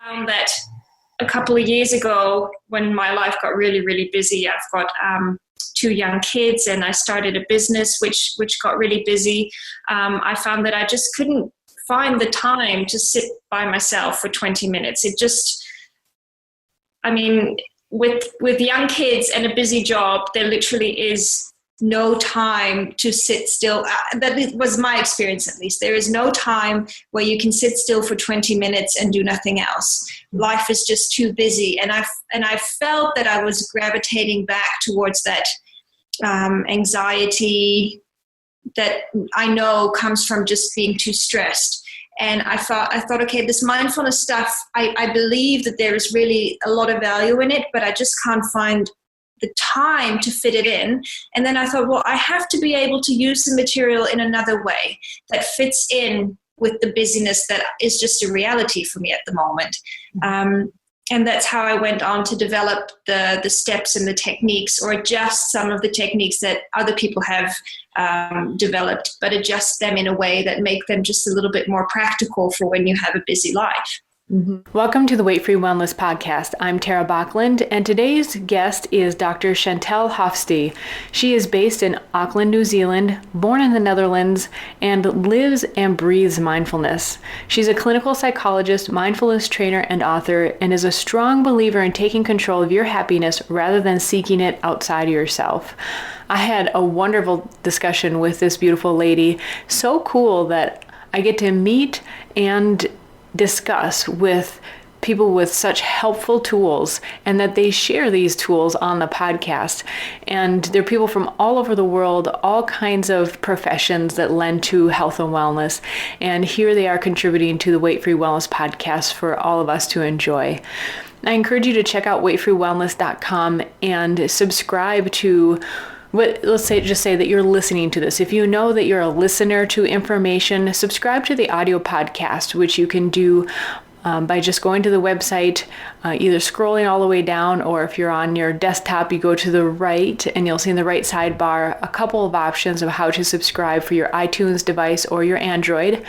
found that a couple of years ago, when my life got really, really busy, I've got two young kids, and I started a business which got really busy. I found that I just couldn't find the time to sit by myself for 20 minutes. With young kids and a busy job, there literally is no time to sit still. That was my experience, at least. There is no time where you can sit still for 20 minutes and do nothing else. Life is just too busy. And I felt that I was gravitating back towards that anxiety that I know comes from just being too stressed. And I thought, okay, this mindfulness stuff, I believe that there is really a lot of value in it, but I just can't find the time to fit it in. And then I thought, well, I have to be able to use the material in another way that fits in with the busyness that is just a reality for me at the moment. And that's how I went on to develop the steps and the techniques, or adjust some of the techniques that other people have developed, but adjust them in a way that make them just a little bit more practical for when you have a busy life. Mm-hmm. Welcome to the Weight Free Wellness Podcast. I'm Tara Bachland, and today's guest is Dr. Chantal Hofstee. She is based in Auckland, New Zealand, born in the Netherlands, and lives and breathes mindfulness. She's a clinical psychologist, mindfulness trainer, and author, and is a strong believer in taking control of your happiness rather than seeking it outside of yourself. I had a wonderful discussion with this beautiful lady. So cool that I get to meet and discuss with people with such helpful tools, and that they share these tools on the podcast. And they're people from all over the world, all kinds of professions that lend to health and wellness. And here they are contributing to the Weight Free Wellness Podcast for all of us to enjoy. I encourage you to check out weightfreewellness.com and subscribe to let's say that you're listening to this. If you know that you're a listener to information, subscribe to the audio podcast, which you can do by just going to the website, either scrolling all the way down, or if you're on your desktop, you go to the right and you'll see in the right sidebar a couple of options of how to subscribe for your iTunes device or your Android.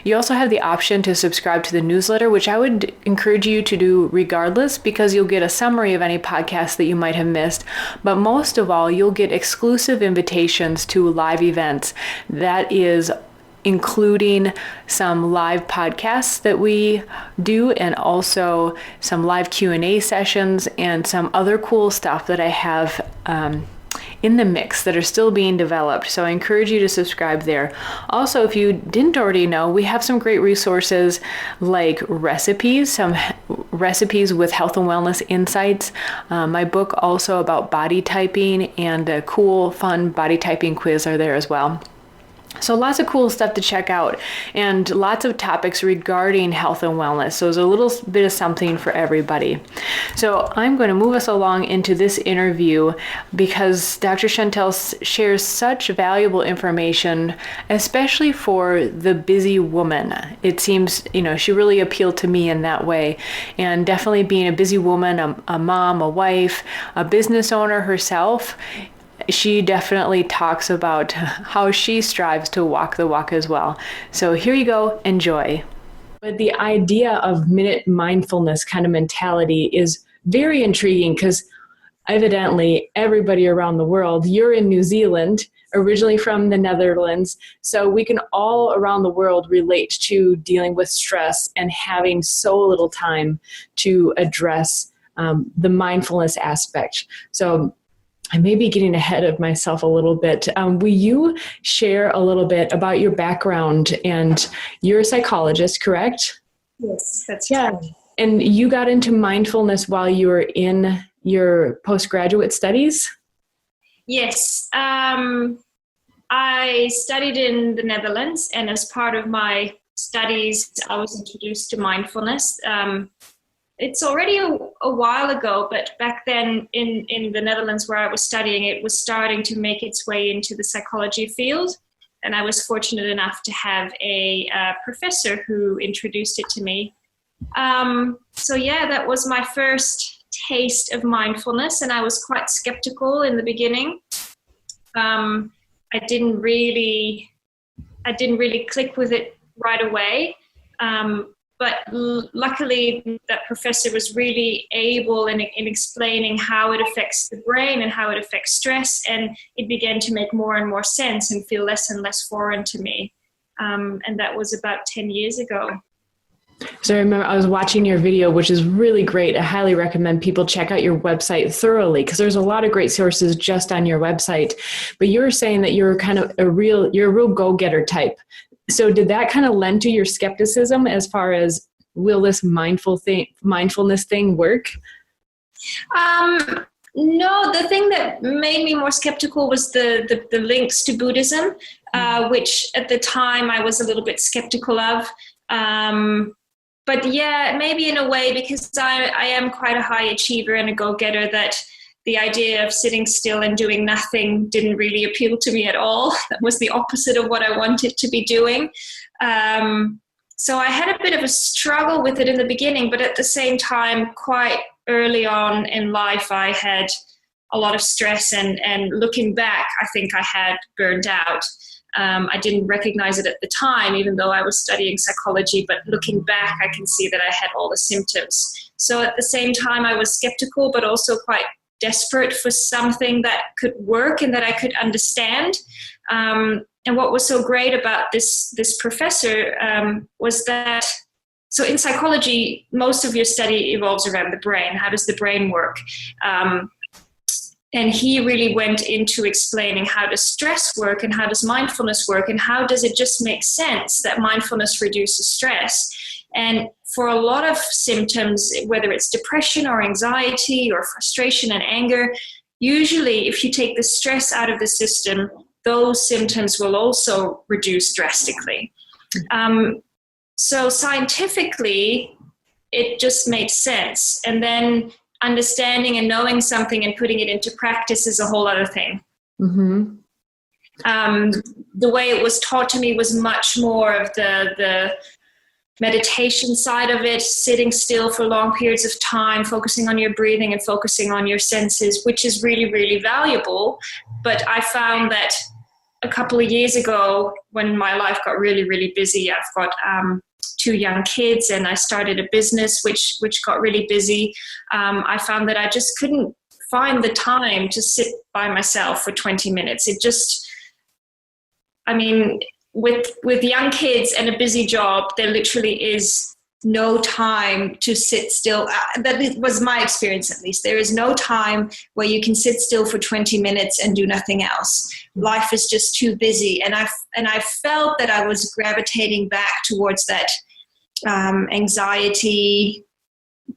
You also have the option to subscribe to the newsletter, which I would encourage you to do regardless, because you'll get a summary of any podcasts that you might have missed. But most of all, you'll get exclusive invitations to live events. That is including some live podcasts that we do, and also some live Q&A sessions and some other cool stuff that I have in the mix that are still being developed. So I encourage you to subscribe there. Also, if you didn't already know, we have some great resources like some recipes with health and wellness insights. My book also about body typing, and a cool, fun body typing quiz are there as well. So lots of cool stuff to check out, and lots of topics regarding health and wellness. So there's a little bit of something for everybody. So I'm going to move us along into this interview because Dr. Chantal shares such valuable information, especially for the busy woman. It seems, she really appealed to me in that way. And definitely being a busy woman, a mom, a wife, a business owner herself, she definitely talks about how she strives to walk the walk as well. So here you go, enjoy. But the idea of minute mindfulness kind of mentality is very intriguing, because evidently everybody around the world, you're in New Zealand, originally from the Netherlands, so we can all around the world relate to dealing with stress and having so little time to address the mindfulness aspect. So I may be getting ahead of myself a little bit. Will you share a little bit about your background? And you're a psychologist, correct? Yes, that's correct. And you got into mindfulness while you were in your postgraduate studies? Yes. I studied in the Netherlands, and as part of my studies, I was introduced to mindfulness. It's already a while ago, but back then in the Netherlands where I was studying, it was starting to make its way into the psychology field. And I was fortunate enough to have a professor who introduced it to me. That was my first taste of mindfulness, and I was quite skeptical in the beginning. I didn't really click with it right away. But luckily, that professor was really able in explaining how it affects the brain and how it affects stress, and it began to make more and more sense and feel less and less foreign to me. And that was about 10 years ago. So I remember I was watching your video, which is really great. I highly recommend people check out your website thoroughly because there's a lot of great sources just on your website. But you were saying that you're kind of you're a real go-getter type. So did that kind of lend to your skepticism as far as will this mindfulness thing work? No, the thing that made me more skeptical was the links to Buddhism, which at the time I was a little bit skeptical of. But yeah, maybe in a way, because I am quite a high achiever and a go-getter, that the idea of sitting still and doing nothing didn't really appeal to me at all. That was the opposite of what I wanted to be doing. So I had a bit of a struggle with it in the beginning, but at the same time, quite early on in life, I had a lot of stress, and looking back, I think I had burned out. I didn't recognize it at the time, even though I was studying psychology, but looking back, I can see that I had all the symptoms. So at the same time, I was skeptical, but also quite desperate for something that could work and that I could understand. And what was so great about this professor was that, so in psychology, most of your study evolves around the brain. How does the brain work? And he really went into explaining how does stress work and how does mindfulness work and how does it just make sense that mindfulness reduces stress. And for a lot of symptoms, whether it's depression or anxiety or frustration and anger, usually if you take the stress out of the system, those symptoms will also reduce drastically. So scientifically, it just made sense. And then understanding and knowing something and putting it into practice is a whole other thing. Mm-hmm. The way it was taught to me was much more of the meditation side of it, sitting still for long periods of time, focusing on your breathing and focusing on your senses, which is really, really valuable. But I found that a couple of years ago, when my life got really, really busy, I've got 2 young kids, and I started a business which got really busy. I found that I just couldn't find the time to sit by myself for 20 minutes. It just, I mean, with young kids and a busy job, there literally is no time to sit still. That was my experience, at least. There is no time where you can sit still for 20 minutes and do nothing else. Life is just too busy. And I felt that I was gravitating back towards that anxiety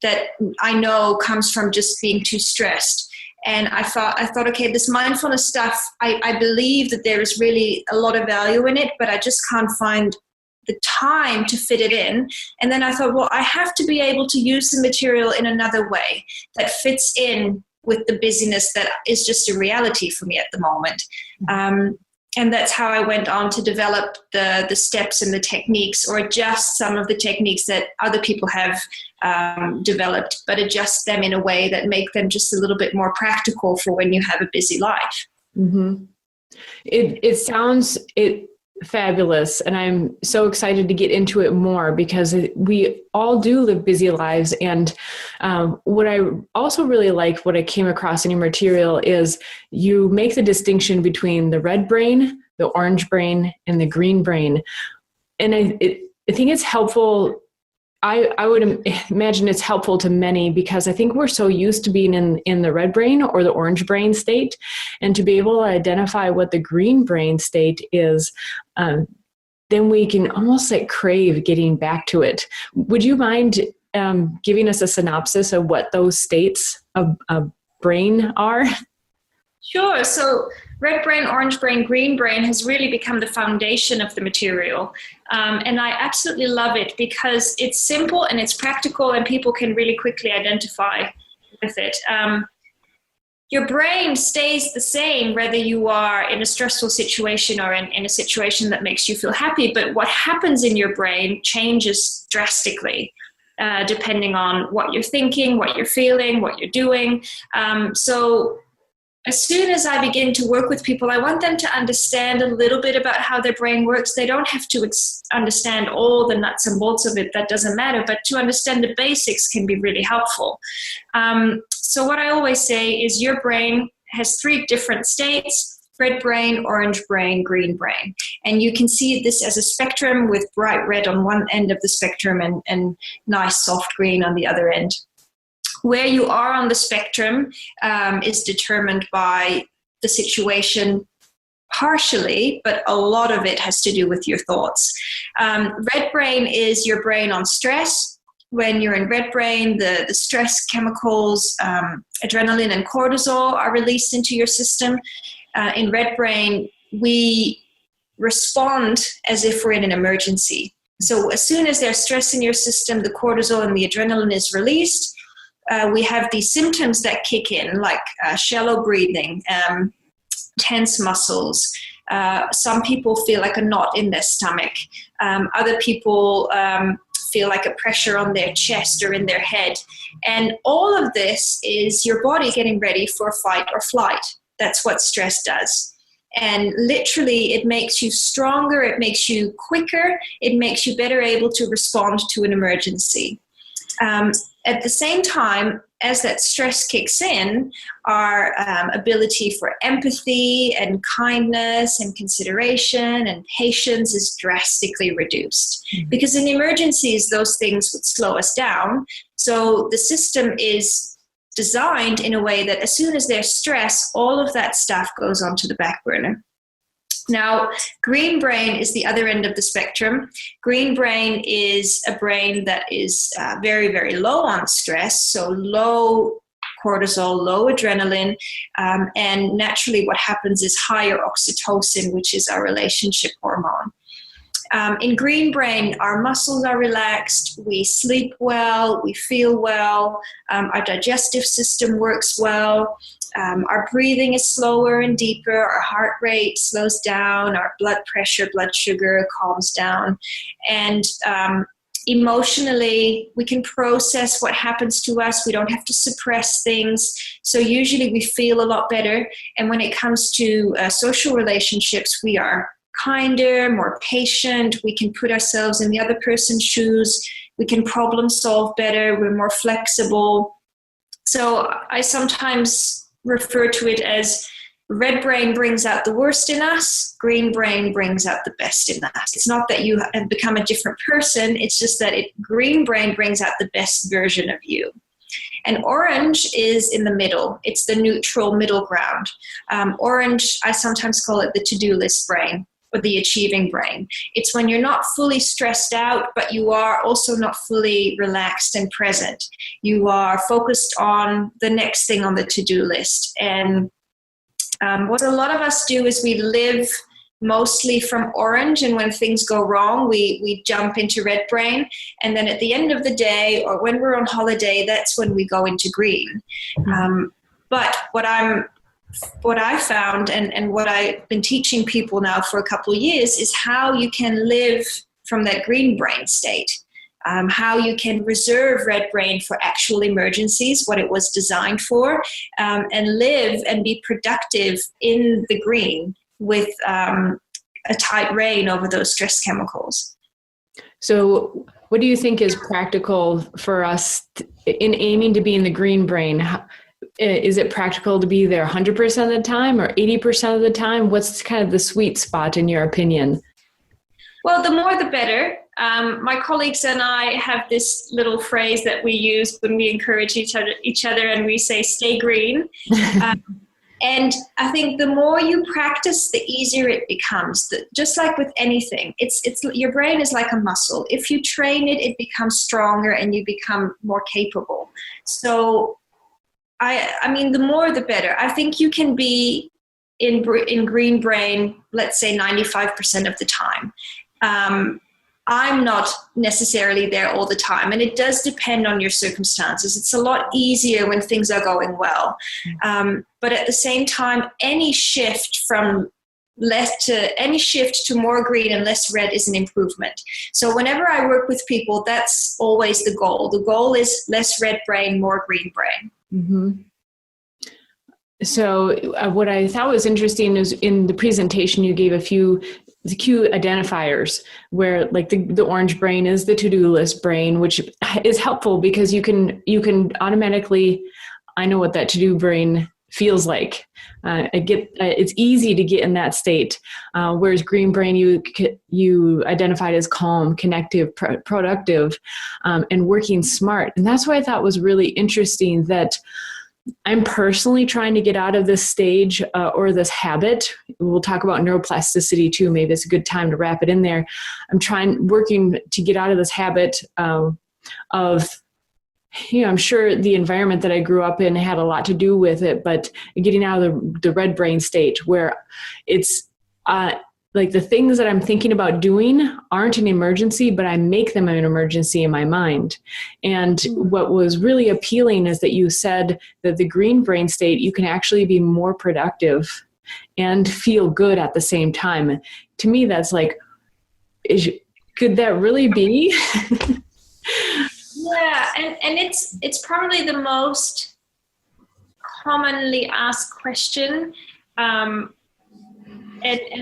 that I know comes from just being too stressed. And I thought, okay, this mindfulness stuff, I believe that there is really a lot of value in it, but I just can't find the time to fit it in. And then I thought, well, I have to be able to use the material in another way that fits in with the busyness that is just a reality for me at the moment. And that's how I went on to develop the steps and the techniques, or adjust some of the techniques that other people have developed, but adjust them in a way that make them just a little bit more practical for when you have a busy life. Mm-hmm. It sounds fabulous, and I'm so excited to get into it more because we all do live busy lives. And what I also really liked, what I came across in your material, is you make the distinction between the red brain, the orange brain, and the green brain. And I think it's helpful. I would imagine it's helpful to many because I think we're so used to being in the red brain or the orange brain state, and to be able to identify what the green brain state is, then we can almost like crave getting back to it. Would you mind giving us a synopsis of what those states of brain are? Sure. So red brain, orange brain, green brain has really become the foundation of the material. And I absolutely love it because it's simple and it's practical and people can really quickly identify with it. Your brain stays the same whether you are in a stressful situation or in a situation that makes you feel happy. But what happens in your brain changes drastically depending on what you're thinking, what you're feeling, what you're doing. So as soon as I begin to work with people, I want them to understand a little bit about how their brain works. They don't have to understand all the nuts and bolts of it. That doesn't matter. But to understand the basics can be really helpful. So what I always say is your brain has 3 different states: red brain, orange brain, green brain. And you can see this as a spectrum with bright red on one end of the spectrum and nice soft green on the other end. Where you are on the spectrum is determined by the situation partially, but a lot of it has to do with your thoughts. Red brain is your brain on stress. When you're in red brain, the stress chemicals, adrenaline and cortisol are released into your system. In red brain, we respond as if we're in an emergency. So as soon as there's stress in your system, the cortisol and the adrenaline is released. We have these symptoms that kick in, like shallow breathing, tense muscles. Some people feel like a knot in their stomach. Other people feel like a pressure on their chest or in their head. And all of this is your body getting ready for fight or flight. That's what stress does. And literally, it makes you stronger, it makes you quicker, it makes you better able to respond to an emergency. At the same time, as that stress kicks in, our ability for empathy and kindness and consideration and patience is drastically reduced. Because in emergencies, those things would slow us down. So the system is designed in a way that as soon as there's stress, all of that stuff goes onto the back burner. Now, green brain is the other end of the spectrum. Green brain is a brain that is very, very low on stress, so low cortisol, low adrenaline, and naturally what happens is higher oxytocin, which is our relationship hormone. In green brain, our muscles are relaxed, we sleep well, we feel well, our digestive system works well, our breathing is slower and deeper, our heart rate slows down, our blood pressure, blood sugar calms down, and emotionally, we can process what happens to us. We don't have to suppress things. So usually we feel a lot better. And when it comes to social relationships, we are kinder, more patient. We can put ourselves in the other person's shoes. We can problem solve better. We're more flexible. So I sometimes refer to it as red brain brings out the worst in us, green brain brings out the best in us. It's not that you have become a different person, it's just that green brain brings out the best version of you. And orange is in the middle. It's the neutral middle ground. Orange, I sometimes call it the to-do list brain or the achieving brain. It's when you're not fully stressed out, but you are also not fully relaxed and present. You are focused on the next thing on the to-do list. And what a lot of us do is we live mostly from orange, and when things go wrong, we jump into red brain. And then at the end of the day, or when we're on holiday, that's when we go into green. But what I found and what I've been teaching people now for a couple of years is how you can live from that green brain state. How you can reserve red brain for actual emergencies, what it was designed for, and live and be productive in the green with a tight rein over those stress chemicals. So what do you think is practical for us in aiming to be in the green brain? Is it practical to be there 100% of the time or 80% of the time? What's kind of the sweet spot in your opinion? Well, the more the better. My colleagues and I have this little phrase that we use when we encourage each other, and we say, stay green. And I think the more you practice, the easier it becomes. Just like with anything, it's your brain is like a muscle. If you train it, it becomes stronger and you become more capable. So, I mean, the more the better. I think you can be in green brain, let's say 95% of the time. I'm not necessarily there all the time, and it does depend on your circumstances. It's a lot easier when things are going well. But at the same time, any shift to more green and less red is an improvement. So whenever I work with people, that's always the goal. The goal is less red brain, more green brain. Mm-hmm. what I thought was interesting is in the presentation, you gave the cue identifiers where like the orange brain is the to-do list brain, which is helpful because you can automatically, I know what that to-do brain feels like. It's easy to get in that state. Whereas green brain, you identified as calm, connective, productive, and working smart. And that's what I thought was really interesting, that I'm personally trying to get out of this stage or this habit. We'll talk about neuroplasticity too. Maybe it's a good time to wrap it in there. Working to get out of this habit of, I'm sure the environment that I grew up in had a lot to do with it, but getting out of the red brain state where it's like the things that I'm thinking about doing aren't an emergency, but I make them an emergency in my mind. And what was really appealing is that you said that the green brain state, you can actually be more productive and feel good at the same time. To me, that's like, could that really be? Yeah, and it's probably the most commonly asked question. And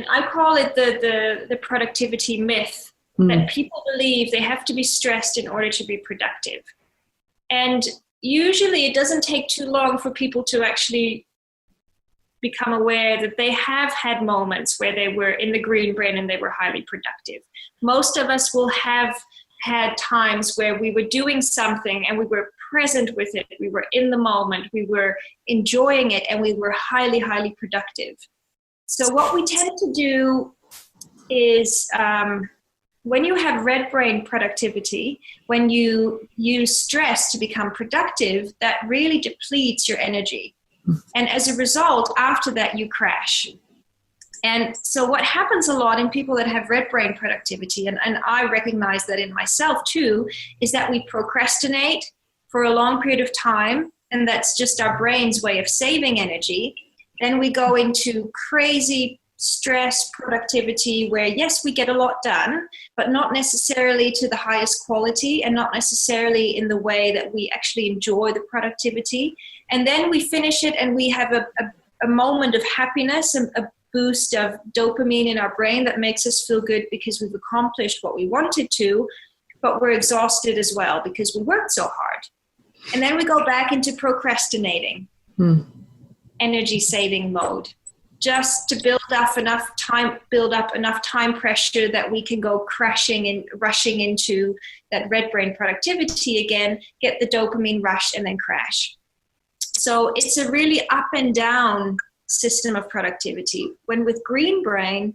I call it the productivity myth, that people believe they have to be stressed in order to be productive. And usually it doesn't take too long for people to actually become aware that they have had moments where they were in the green brain and they were highly productive. Most of us will have had times where we were doing something and we were present with it. We were in the moment, we were enjoying it, and we were highly, highly productive. So what we tend to do is when you have red brain productivity, when you use stress to become productive, that really depletes your energy. And as a result, after that, you crash. And so what happens a lot in people that have red brain productivity, and I recognize that in myself too, is that we procrastinate for a long period of time, and that's just our brain's way of saving energy. Then we go into crazy stress productivity where, yes, we get a lot done, but not necessarily to the highest quality and not necessarily in the way that we actually enjoy the productivity. And then we finish it and we have a moment of happiness and a boost of dopamine in our brain that makes us feel good because we've accomplished what we wanted to, but we're exhausted as well because we worked so hard. And then we go back into procrastinating. Energy saving mode, just to build up enough time pressure that we can go crashing and rushing into that red brain productivity again, get the dopamine rush, and then crash. So it's a really up and down system of productivity. When with green brain,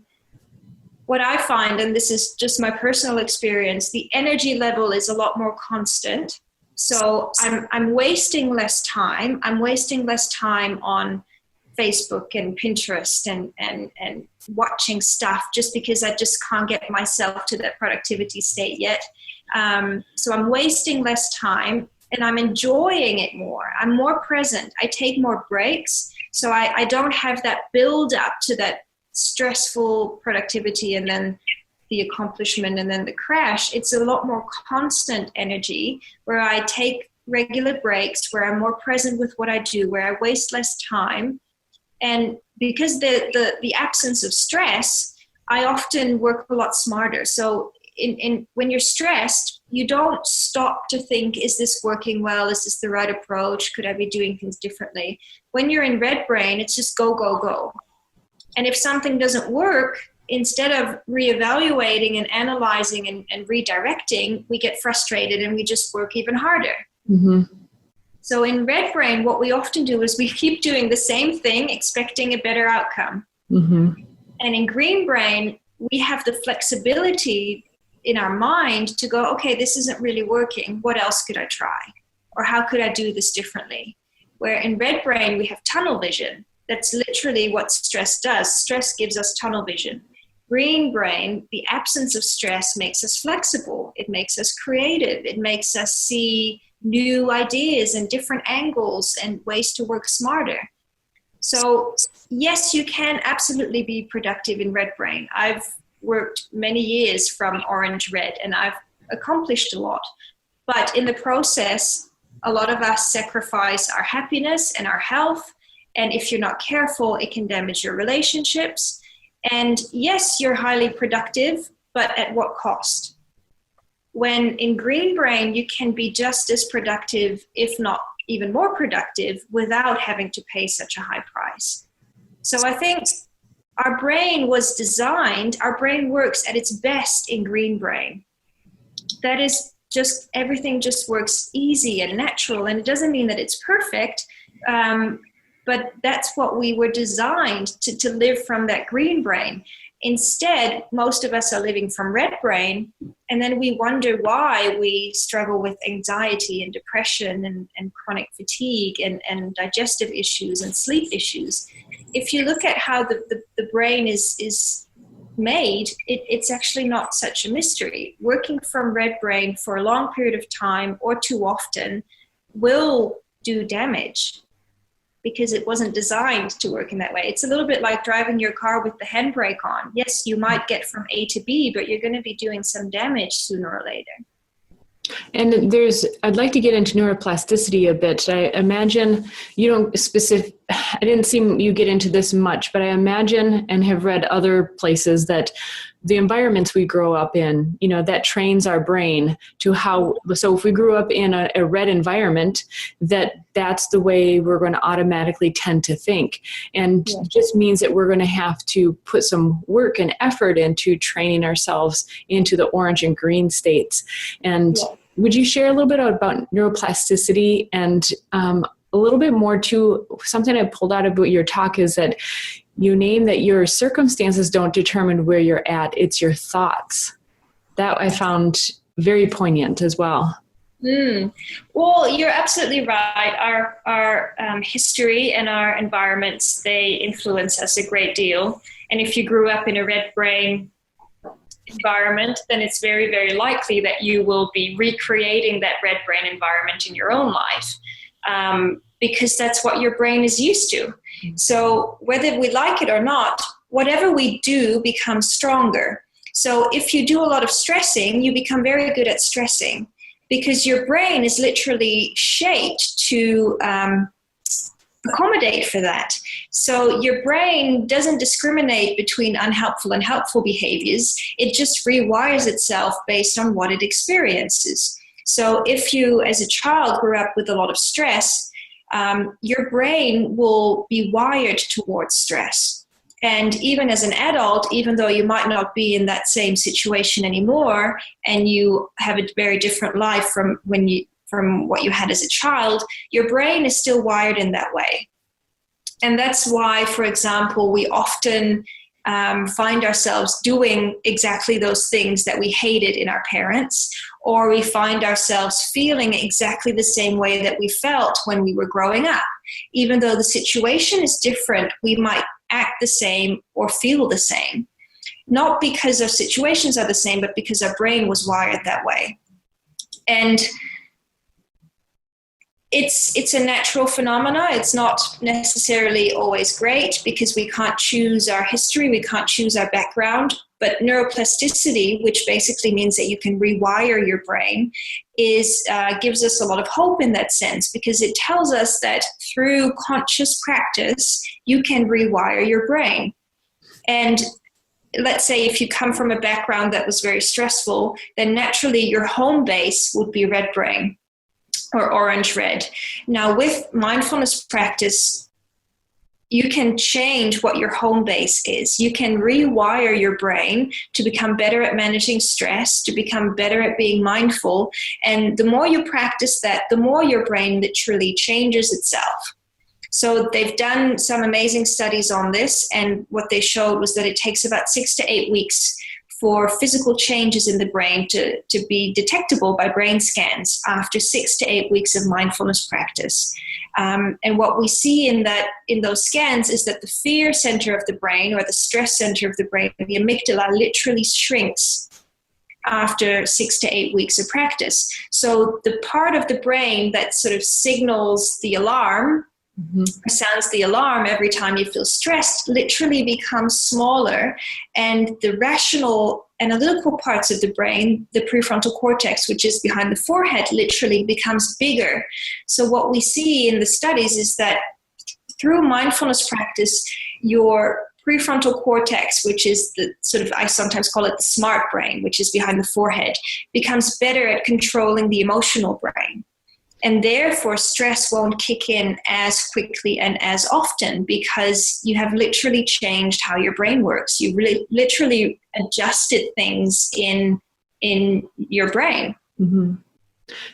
what I find, and this is just my personal experience, the energy level is a lot more constant. So I'm wasting less time. I'm wasting less time on Facebook and Pinterest and watching stuff just because I just can't get myself to that productivity state yet. So I'm wasting less time and I'm enjoying it more. I'm more present. I take more breaks. So I don't have that build up to that stressful productivity and then the accomplishment and then the crash. It's a lot more constant energy where I take regular breaks, where I'm more present with what I do, where I waste less time. And because the absence of stress, I often work a lot smarter. So when you're stressed, you don't stop to think, is this working well? Is this the right approach? Could I be doing things differently? When you're in red brain, it's just go, go, go. And if something doesn't work, instead of reevaluating and analyzing and redirecting, we get frustrated and we just work even harder. Mm-hmm. So in red brain, what we often do is we keep doing the same thing, expecting a better outcome. Mm-hmm. And in green brain, we have the flexibility in our mind to go, okay, this isn't really working. What else could I try? Or how could I do this differently? Where in red brain, we have tunnel vision. That's literally what stress does. Stress gives us tunnel vision. Green brain, the absence of stress makes us flexible. It makes us creative. It makes us see new ideas and different angles and ways to work smarter. So yes, you can absolutely be productive in red brain. I've worked many years from orange red and I've accomplished a lot. But in the process, a lot of us sacrifice our happiness and our health And if you're not careful, it can damage your relationships. And yes, you're highly productive, but at what cost? When in green brain, you can be just as productive, if not even more productive, without having to pay such a high price. So I think our brain works at its best in green brain. That is just, everything just works easy and natural. And it doesn't mean that it's perfect, but that's what we were designed to live from, that green brain. Instead, most of us are living from red brain, and then we wonder why we struggle with anxiety and depression and chronic fatigue and digestive issues and sleep issues. If you look at how the brain is made, it's actually not such a mystery. Working from red brain for a long period of time or too often will do damage, because it wasn't designed to work in that way. It's a little bit like driving your car with the handbrake on. Yes, you might get from A to B, but you're going to be doing some damage sooner or later. And I'd like to get into neuroplasticity a bit. I imagine you don't I didn't see you get into this much, but I imagine and have read other places that the environments we grow up in, that trains our brain to so if we grew up in a red environment, that's the way we're going to automatically tend to think. And just means that we're going to have to put some work and effort into training ourselves into the orange and green states. And would you share a little bit about neuroplasticity, and a little bit more too? Something I pulled out of your talk is that you name that your circumstances don't determine where you're at, it's your thoughts. That I found very poignant as well. Well, you're absolutely right. Our history and our environments, they influence us a great deal. And if you grew up in a red brain environment, then it's very, very likely that you will be recreating that red brain environment in your own life, because that's what your brain is used to. So whether we like it or not, whatever we do becomes stronger. So if you do a lot of stressing, you become very good at stressing, because your brain is literally shaped to accommodate for that. So your brain doesn't discriminate between unhelpful and helpful behaviors. It just rewires itself based on what it experiences. So if you, as a child, grew up with a lot of stress, your brain will be wired towards stress. And even as an adult, even though you might not be in that same situation anymore, and you have a very different life from what you had as a child, your brain is still wired in that way. And that's why, for example, we often find ourselves doing exactly those things that we hated in our parents, or we find ourselves feeling exactly the same way that we felt when we were growing up. Even though the situation is different, we might act the same or feel the same. Not because our situations are the same, but because our brain was wired that way. And it's a natural phenomena. It's not necessarily always great, because we can't choose our history, we can't choose our background. But neuroplasticity, which basically means that you can rewire your brain, gives us a lot of hope in that sense, because it tells us that through conscious practice, you can rewire your brain. And let's say if you come from a background that was very stressful, then naturally your home base would be red brain or orange red. Now with mindfulness practice, you can change what your home base is. You can rewire your brain to become better at managing stress, to become better at being mindful. And the more you practice that, the more your brain literally changes itself. So they've done some amazing studies on this, and what they showed was that it takes about 6 to 8 weeks for physical changes in the brain to be detectable by brain scans after 6 to 8 weeks of mindfulness practice. And what we see in those scans is that the fear center of the brain, or the stress center of the brain, the amygdala, literally shrinks after 6 to 8 weeks of practice. So the part of the brain that sort of signals the alarm, sounds the alarm every time you feel stressed, literally becomes smaller, and the rational analytical parts of the brain, the prefrontal cortex, which is behind the forehead, literally becomes bigger. So what we see in the studies is that through mindfulness practice, your prefrontal cortex, which is the sort of, I sometimes call it the smart brain, which is behind the forehead, becomes better at controlling the emotional brain. And therefore, stress won't kick in as quickly and as often because you have literally changed how your brain works. You really literally adjusted things in your brain. Mm-hmm.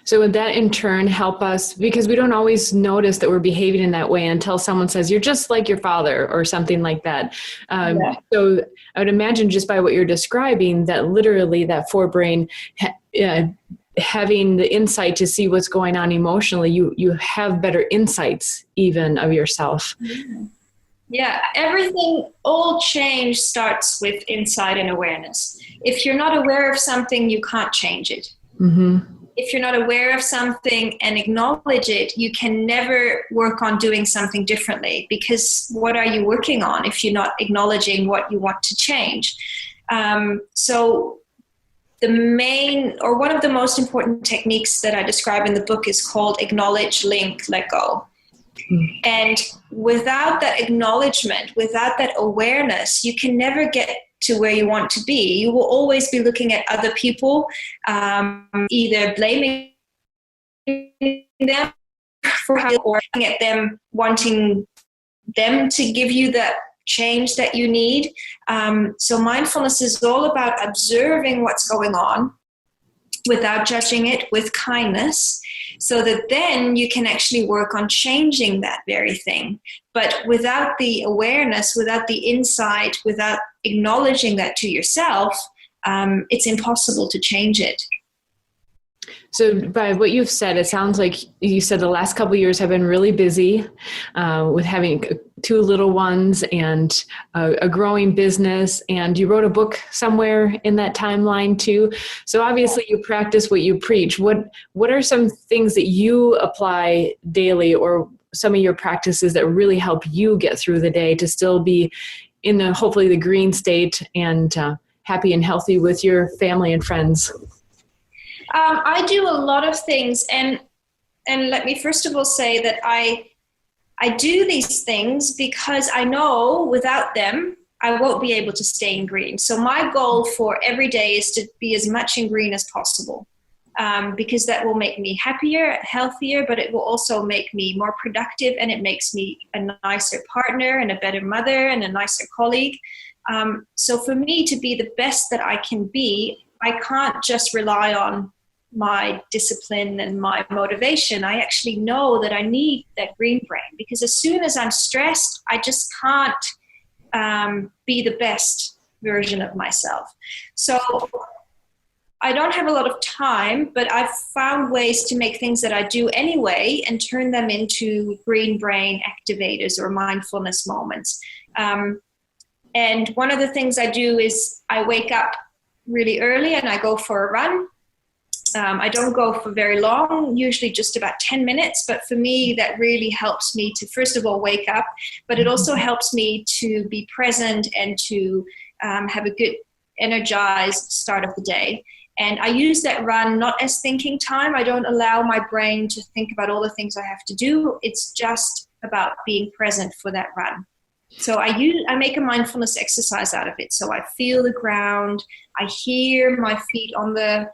So would that in turn help us, because we don't always notice that we're behaving in that way until someone says, you're just like your father or something like that. So I would imagine just by what you're describing that literally that forebrain having the insight to see what's going on emotionally, you have better insights even of yourself. Yeah, everything, all change starts with insight and awareness. If you're not aware of something, you can't change it. Mm-hmm. If you're not aware of something and acknowledge it, you can never work on doing something differently, because what are you working on if you're not acknowledging what you want to change? So the main, or one of the most important techniques that I describe in the book is called acknowledge, link, let go. And without that acknowledgement, without that awareness, you can never get to where you want to be. You will always be looking at other people, either blaming them for how, or looking at them, wanting them to give you that change that you need. So mindfulness is all about observing what's going on without judging it, with kindness, so that then you can actually work on changing that very thing. But without the awareness, without the insight, without acknowledging that to yourself, it's impossible to change it. So by what you've said, it sounds like you said the last couple of years have been really busy with having 2 little ones and a growing business. And you wrote a book somewhere in that timeline too. So obviously you practice what you preach. What are some things that you apply daily, or some of your practices that really help you get through the day to still be in hopefully the green state and happy and healthy with your family and friends? I do a lot of things, and let me first of all say that I do these things because I know without them, I won't be able to stay in green. So my goal for every day is to be as much in green as possible, because that will make me happier, healthier, but it will also make me more productive, and it makes me a nicer partner and a better mother and a nicer colleague. So for me to be the best that I can be, I can't just rely on my discipline and my motivation. I actually know that I need that green brain, because as soon as I'm stressed, I just can't be the best version of myself. So I don't have a lot of time, but I've found ways to make things that I do anyway and turn them into green brain activators or mindfulness moments. And one of the things I do is I wake up really early and I go for a run. I don't go for very long, usually just about 10 minutes, but for me, that really helps me to, first of all, wake up, but it also helps me to be present and to have a good, energized start of the day. And I use that run not as thinking time. I don't allow my brain to think about all the things I have to do. It's just about being present for that run. So I make a mindfulness exercise out of it. So I feel the ground, I hear my feet on the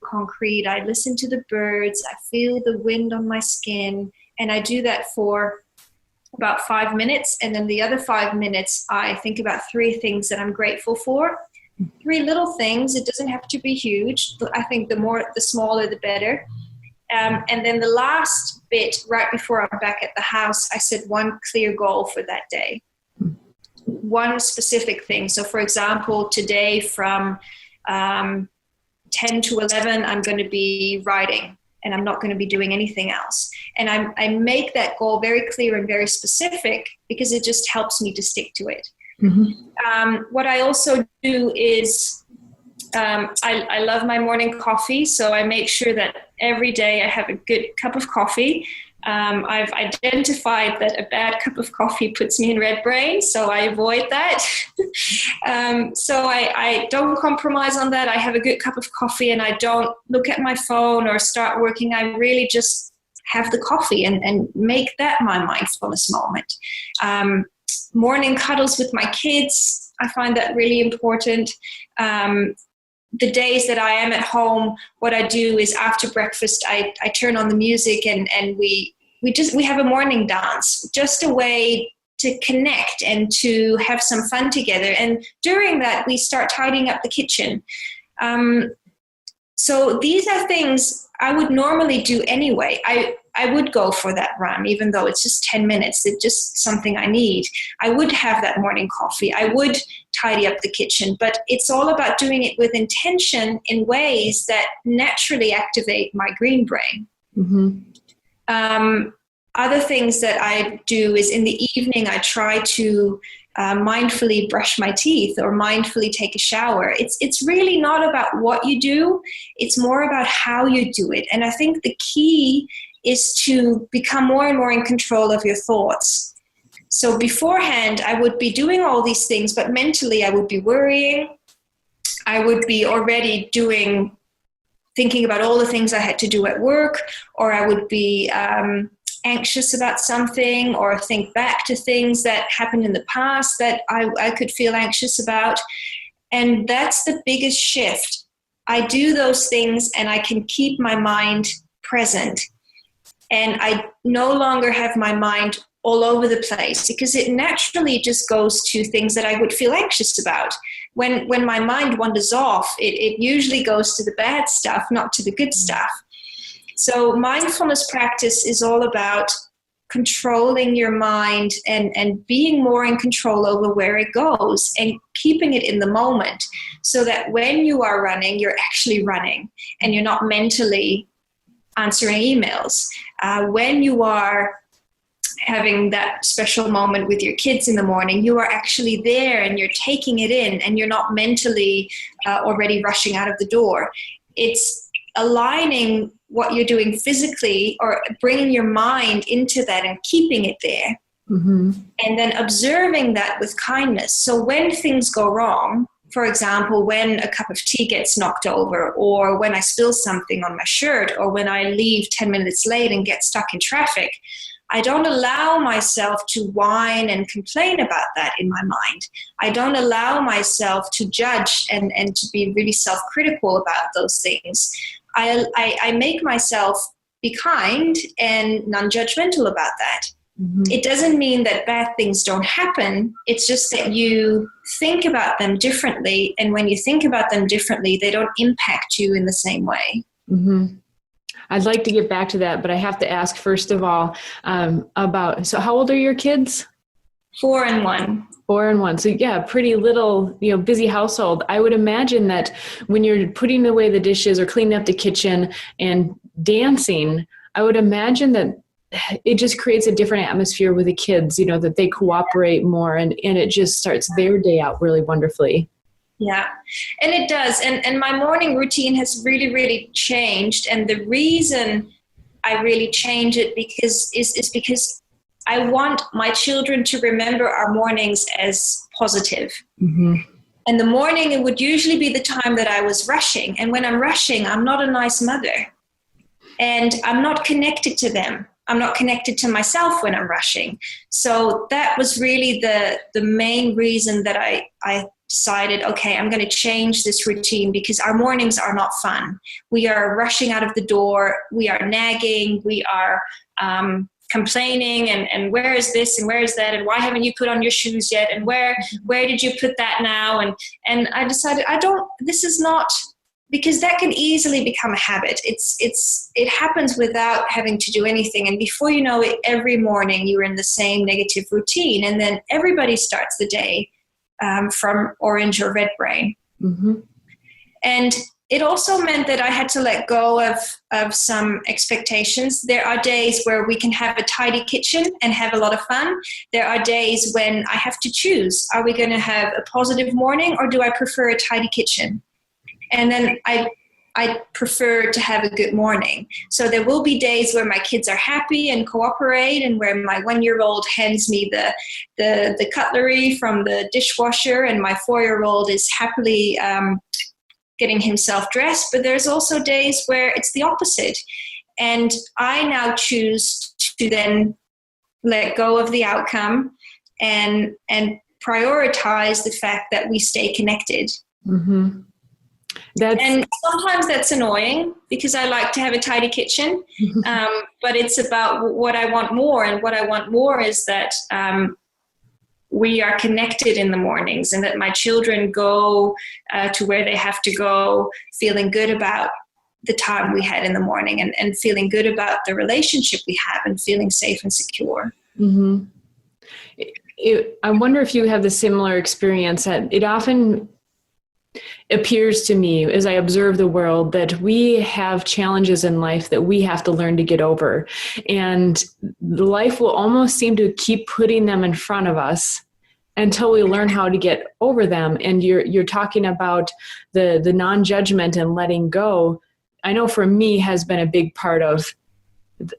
concrete, I listen to the birds, I feel the wind on my skin, and I do that for about 5 minutes. And then the other 5 minutes, I think about 3 things that I'm grateful for. 3 little things. It doesn't have to be huge. I think the smaller, the better. And then the last bit, right before I'm back at the house, I set one clear goal for that day. One specific thing. So for example, today from 10 to 11, I'm going to be writing, and I'm not going to be doing anything else. And I make that goal very clear and very specific because it just helps me to stick to it. Mm-hmm. What I also do is I love my morning coffee, so I make sure that every day I have a good cup of coffee. I've identified that a bad cup of coffee puts me in red brain, so I avoid that. So I don't compromise on that. I have a good cup of coffee and I don't look at my phone or start working. I really just have the coffee and make that my mindfulness moment. Morning cuddles with my kids, I find that really important. The days that I am at home, what I do is after breakfast, I turn on the music and we have a morning dance, just a way to connect and to have some fun together. And during that, we start tidying up the kitchen. So these are things I would normally do anyway. I would go for that run, even though it's just 10 minutes. It's just something I need. I would have that morning coffee. I would tidy up the kitchen. But it's all about doing it with intention in ways that naturally activate my green brain. Mm-hmm. Other things that I do is in the evening, I try to mindfully brush my teeth or mindfully take a shower. It's really not about what you do. It's more about how you do it. And I think the key is to become more and more in control of your thoughts. So beforehand, I would be doing all these things, but mentally I would be worrying. I would be already thinking about all the things I had to do at work, or I would be anxious about something, or think back to things that happened in the past that I could feel anxious about. And that's the biggest shift. I do those things and I can keep my mind present. And I no longer have my mind all over the place, because it naturally just goes to things that I would feel anxious about. When my mind wanders off, it usually goes to the bad stuff, not to the good stuff. So mindfulness practice is all about controlling your mind and being more in control over where it goes and keeping it in the moment, so that when you are running, you're actually running and you're not mentally answering emails. When you are having that special moment with your kids in the morning, you are actually there and you're taking it in and you're not mentally already rushing out of the door. It's aligning what you're doing physically or bringing your mind into that and keeping it there. Mm-hmm. And then observing that with kindness. So when things go wrong, for example, when a cup of tea gets knocked over, or when I spill something on my shirt, or when I leave 10 minutes late and get stuck in traffic, I don't allow myself to whine and complain about that in my mind. I don't allow myself to judge and to be really self-critical about those things. I make myself be kind and non-judgmental about that. Mm-hmm. It doesn't mean that bad things don't happen. It's just that you think about them differently. And when you think about them differently, they don't impact you in the same way. Mm-hmm. I'd like to get back to that, but I have to ask first of all so how old are your kids? 4 and 1. 4 and 1. So yeah, pretty little, busy household. I would imagine that when you're putting away the dishes or cleaning up the kitchen and dancing, I would imagine that it just creates a different atmosphere with the kids, that they cooperate more and it just starts their day out really wonderfully. Yeah, and it does. And my morning routine has really, really changed. And the reason I really change it is because I want my children to remember our mornings as positive. Mm-hmm. And the morning, it would usually be the time that I was rushing. And when I'm rushing, I'm not a nice mother. And I'm not connected to them. I'm not connected to myself when I'm rushing. So that was really the main reason that I decided, okay, I'm going to change this routine, because our mornings are not fun. We are rushing out of the door. We are nagging. We are complaining and where is this and where is that and why haven't you put on your shoes yet and where did you put that now? And I decided this is not, because that can easily become a habit. It happens without having to do anything. And before you know it, every morning you're in the same negative routine. And then everybody starts the day from orange or red brain. Mm-hmm. And it also meant that I had to let go of some expectations. There are days where we can have a tidy kitchen and have a lot of fun. There are days when I have to choose. Are we going to have a positive morning, or do I prefer a tidy kitchen? And then I prefer to have a good morning. So there will be days where my kids are happy and cooperate, and where my 1-year-old hands me the cutlery from the dishwasher, and my 4-year-old is happily getting himself dressed. But there's also days where it's the opposite. And I now choose to then let go of the outcome and prioritize the fact that we stay connected. Mm-hmm. And sometimes that's annoying because I like to have a tidy kitchen, but it's about what I want more. And what I want more is that we are connected in the mornings, and that my children go to where they have to go feeling good about the time we had in the morning, and feeling good about the relationship we have, and feeling safe and secure. Mm-hmm. I wonder if you have the similar experience. That it often appears to me as I observe the world that we have challenges in life that we have to learn to get over. And life will almost seem to keep putting them in front of us until we learn how to get over them. And you're talking about the non-judgment and letting go. I know for me has been a big part of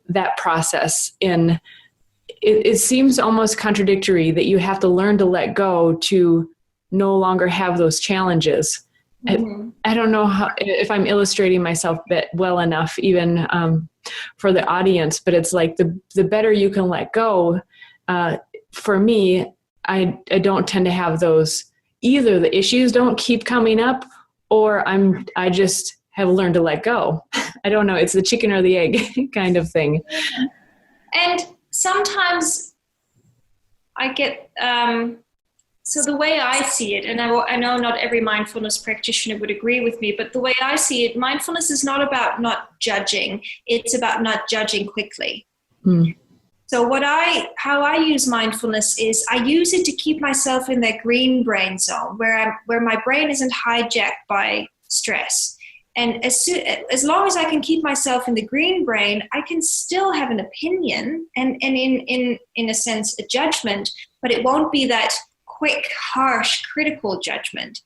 that process. In it seems almost contradictory that you have to learn to let go to no longer have those challenges. Mm-hmm. I don't know if I'm illustrating myself well enough, even for the audience, but it's like the better you can let go. For me, I don't tend to have those. Either the issues don't keep coming up, or I just have learned to let go. I don't know. It's the chicken or the egg kind of thing. And sometimes I get, so the way I see it, and I know not every mindfulness practitioner would agree with me, but the way I see it, mindfulness is not about not judging. It's about not judging quickly. So how I use mindfulness is I use it to keep myself in that green brain zone where my brain isn't hijacked by stress. And as long as I can keep myself in the green brain, I can still have an opinion and in a sense a judgment, but it won't be that quick, harsh, critical judgment.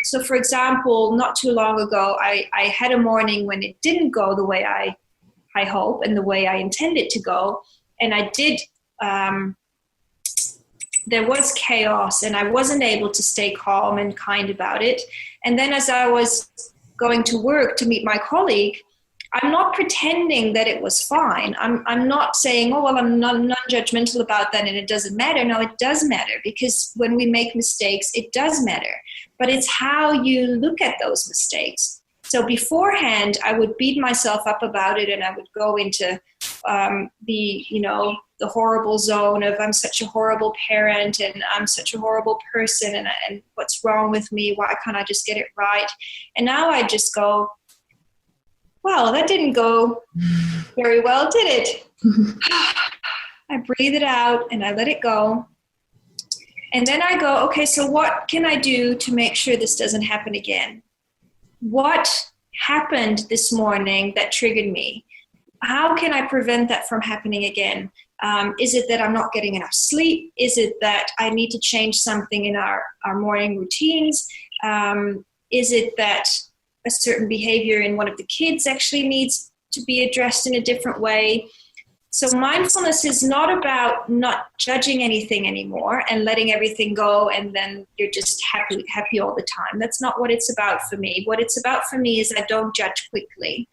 So for example, not too long ago, I had a morning when it didn't go the way I hope and the way I intended to go. And I did, there was chaos and I wasn't able to stay calm and kind about it. And then as I was going to work to meet my colleague, I'm not pretending that it was fine. I'm not saying, oh, well, I'm non-judgmental about that and it doesn't matter. No, it does matter, because when we make mistakes, it does matter. But it's how you look at those mistakes. So beforehand, I would beat myself up about it, and I would go into the horrible zone of I'm such a horrible parent and I'm such a horrible person and what's wrong with me? Why can't I just get it right? And now I just go, well, that didn't go very well, did it? I breathe it out and I let it go. And then I go, okay, so what can I do to make sure this doesn't happen again? What happened this morning that triggered me? How can I prevent that from happening again? Is it that I'm not getting enough sleep? Is it that I need to change something in our morning routines? Is it that a certain behavior in one of the kids actually needs to be addressed in a different way? So mindfulness is not about not judging anything anymore and letting everything go and then you're just happy all the time. That's not what it's about for me. What it's about for me is I don't judge quickly.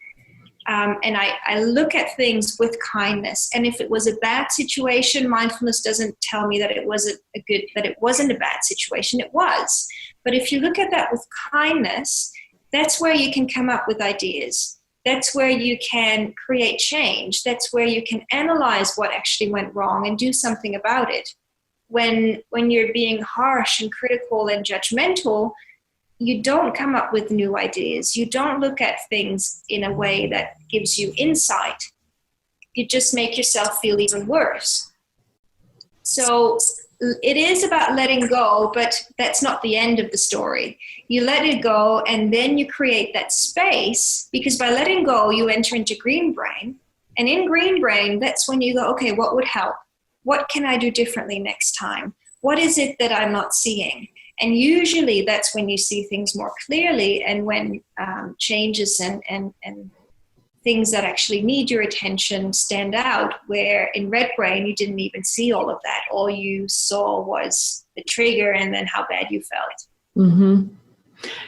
And I look at things with kindness. And if it was a bad situation, mindfulness doesn't tell me that it wasn't a bad situation. It was. But if you look at that with kindness, that's where you can come up with ideas. That's where you can create change. That's where you can analyze what actually went wrong and do something about it. When you're being harsh and critical and judgmental, you don't come up with new ideas. You don't look at things in a way that gives you insight. You just make yourself feel even worse. So it is about letting go, but that's not the end of the story. You let it go, and then you create that space, because by letting go, you enter into green brain. And in green brain, that's when you go, okay, what would help? What can I do differently next time? What is it that I'm not seeing? And usually that's when you see things more clearly, and when changes and things that actually need your attention stand out, where in red brain you didn't even see all of that. All you saw was the trigger and then how bad you felt. Mm-hmm.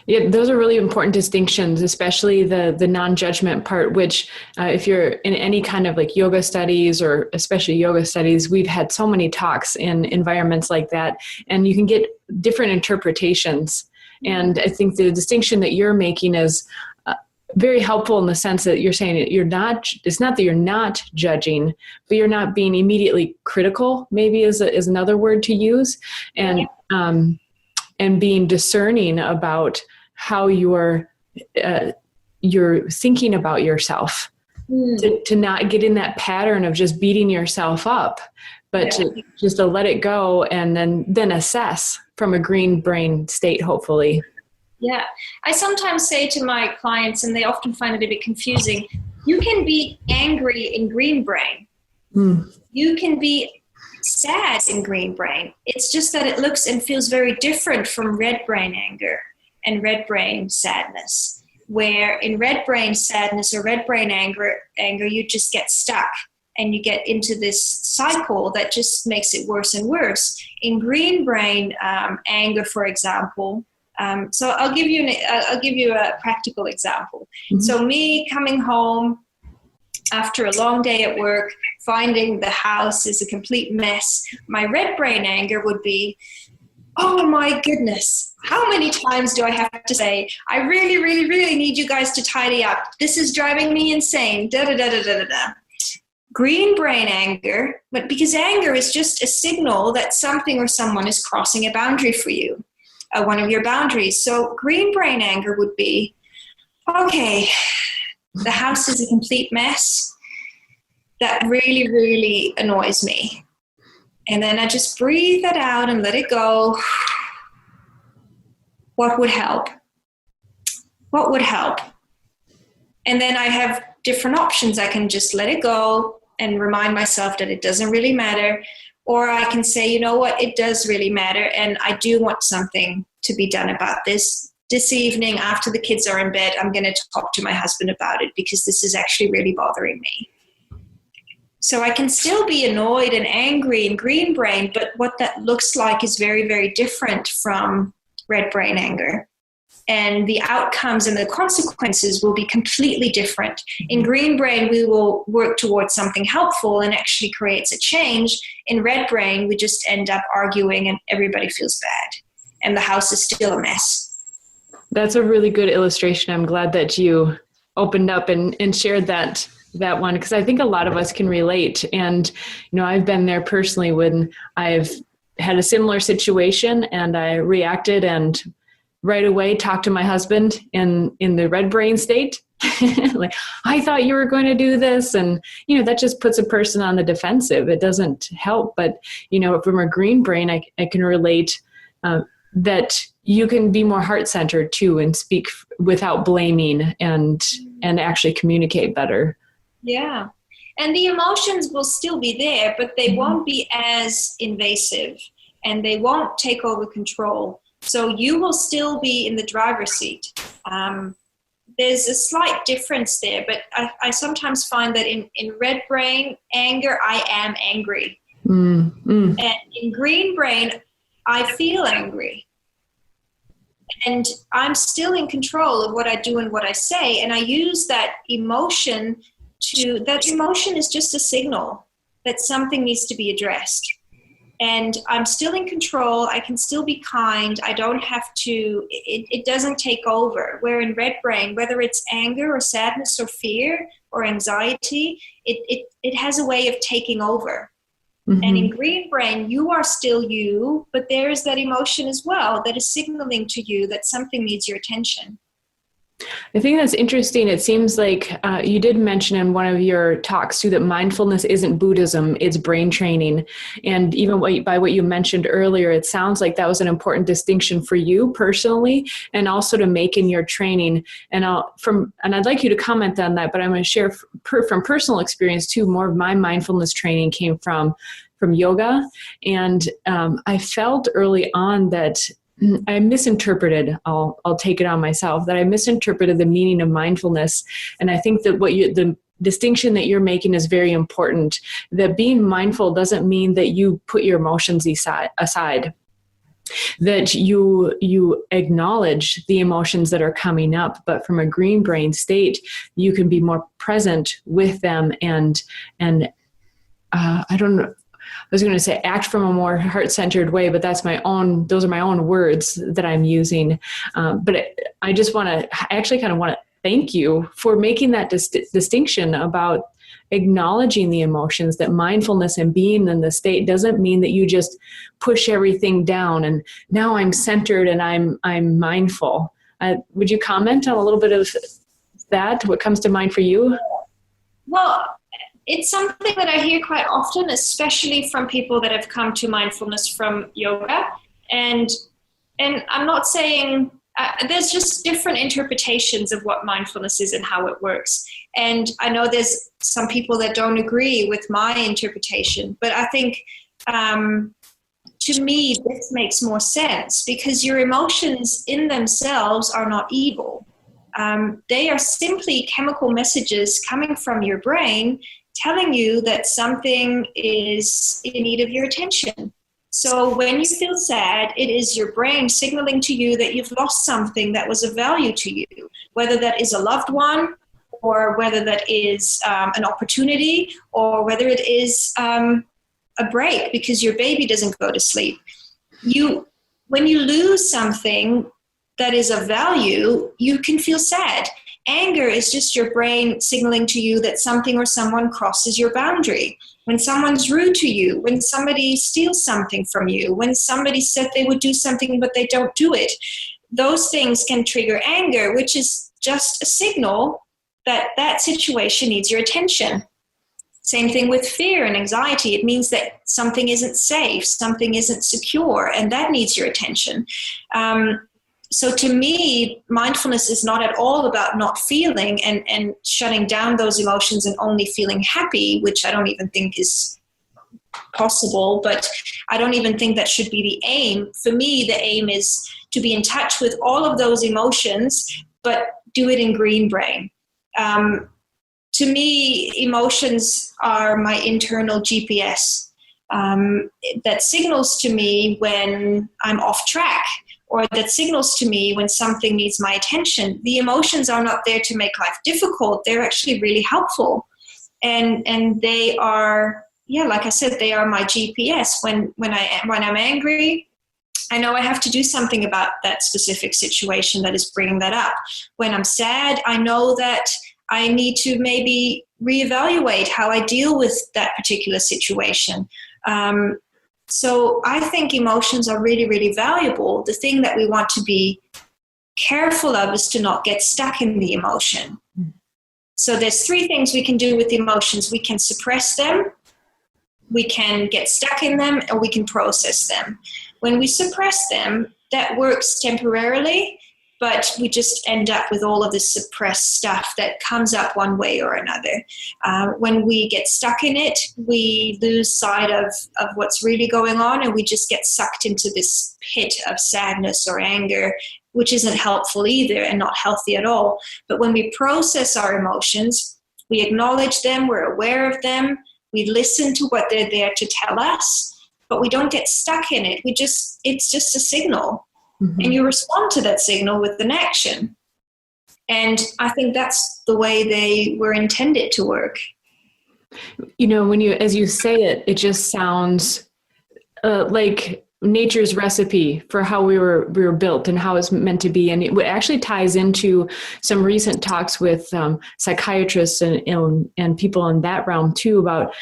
Yeah, those are really important distinctions, especially the non-judgment part, which if you're in any kind of like yoga studies or especially yoga studies, we've had so many talks in environments like that, and you can get different interpretations. And I think the distinction that you're making is very helpful in the sense that you're saying it's not that you're not judging, but you're not being immediately critical, maybe is another word to use. And being discerning about how you're thinking about yourself, to not get in that pattern of just beating yourself up, but to let it go and then assess from a green brain state, hopefully. Yeah. I sometimes say to my clients, and they often find it a bit confusing, you can be angry in green brain. You can be sad in green brain. It's just that it looks and feels very different from red brain anger and red brain sadness, where in red brain sadness or red brain anger, you just get stuck and you get into this cycle that just makes it worse and worse. In green brain anger, for example, so I'll give you a practical example. So me coming home after a long day at work, finding the house is a complete mess, my red brain anger would be, oh my goodness, how many times do I have to say, I really, really, really need you guys to tidy up. This is driving me insane. Da, da, da, da, da, da. Green brain anger, but because anger is just a signal that something or someone is crossing a boundary for you, one of your boundaries. So green brain anger would be, okay, the house is a complete mess. That really, really annoys me. And then I just breathe that out and let it go. What would help? What would help? And then I have different options. I can just let it go and remind myself that it doesn't really matter. Or I can say, you know what, it does really matter. And I do want something to be done about this. This evening, after the kids are in bed, I'm going to talk to my husband about it because this is actually really bothering me. So I can still be annoyed and angry in green brain, but what that looks like is very, very different from red brain anger. And the outcomes and the consequences will be completely different. In green brain, we will work towards something helpful and actually creates a change. In red brain, we just end up arguing and everybody feels bad. And the house is still a mess. That's a really good illustration. I'm glad that you opened up and shared that one, because I think a lot of us can relate. And, I've been there personally when I've had a similar situation and I reacted and right away talked to my husband in the red brain state. Like, I thought you were going to do this. And, that just puts a person on the defensive. It doesn't help. But, from a green brain, I can relate that you can be more heart-centered too and speak without blaming and actually communicate better. Yeah. And the emotions will still be there, but they won't be as invasive and they won't take over control. So you will still be in the driver's seat. There's a slight difference there, but I sometimes find that in red brain anger, I am angry. And in green brain, I feel angry. And I'm still in control of what I do and what I say. And I use that emotion is just a signal that something needs to be addressed. And I'm still in control. I can still be kind. I don't have to, it doesn't take over. Where in red brain, whether it's anger or sadness or fear or anxiety, it has a way of taking over. Mm-hmm. And in green brain, you are still you, but there is that emotion as well that is signaling to you that something needs your attention. I think that's interesting. It seems like you did mention in one of your talks too that mindfulness isn't Buddhism, it's brain training. And even by what you mentioned earlier, it sounds like that was an important distinction for you personally and also to make in your training. And I'd like you to comment on that, but I'm going to share from personal experience too. More of my mindfulness training came from yoga. And I felt early on that I misinterpreted, I'll take it on myself, that I misinterpreted the meaning of mindfulness. And I think that the distinction that you're making is very important, that being mindful doesn't mean that you put your emotions aside. that you acknowledge the emotions that are coming up, but from a green brain state, you can be more present with them and I don't know. I was going to say act from a more heart-centered way, but those are my own words that I'm using. But I actually kind of want to thank you for making that distinction about acknowledging the emotions, that mindfulness and being in the state doesn't mean that you just push everything down and now I'm centered and I'm mindful. Would you comment on a little bit of that? What comes to mind for you? Well, it's something that I hear quite often, especially from people that have come to mindfulness from yoga. And I'm not saying, there's just different interpretations of what mindfulness is and how it works. And I know there's some people that don't agree with my interpretation, but I think to me, this makes more sense because your emotions in themselves are not evil. They are simply chemical messages coming from your brain telling you that something is in need of your attention. So when you feel sad, it is your brain signaling to you that you've lost something that was of value to you, whether that is a loved one or whether that is an opportunity or whether it is a break because your baby doesn't go to sleep. When you lose something that is of value, you can feel sad. Anger is just your brain signaling to you that something or someone crosses your boundary. When someone's rude to you, when somebody steals something from you, when somebody said they would do something but they don't do it, those things can trigger anger, which is just a signal that that situation needs your attention. Same thing with fear and anxiety. It means that something isn't safe, something isn't secure, and that needs your attention. So to me, mindfulness is not at all about not feeling and shutting down those emotions and only feeling happy, which I don't even think is possible, but I don't even think that should be the aim. For me, the aim is to be in touch with all of those emotions, but do it in green brain. To me, emotions are my internal GPS that signals to me when I'm off track, or that signals to me when something needs my attention. The emotions are not there to make life difficult. They're actually really helpful. And they are, like I said, they are my GPS. When I'm angry, I know I have to do something about that specific situation that is bringing that up. When I'm sad, I know that I need to maybe reevaluate how I deal with that particular situation. So I think emotions are really, really valuable. The thing that we want to be careful of is to not get stuck in the emotion. So there's 3 things we can do with emotions. We can suppress them, we can get stuck in them, or we can process them. When we suppress them, that works temporarily, but we just end up with all of this suppressed stuff that comes up one way or another. When we get stuck in it, we lose sight of what's really going on, and we just get sucked into this pit of sadness or anger, which isn't helpful either and not healthy at all. But when we process our emotions, we acknowledge them, we're aware of them, we listen to what they're there to tell us, but we don't get stuck in it. It's just a signal. Mm-hmm. And you respond to that signal with an action. And I think that's the way they were intended to work. As you say it, it just sounds like nature's recipe for how we were built and how it's meant to be. And it actually ties into some recent talks with psychiatrists and people in that realm too about,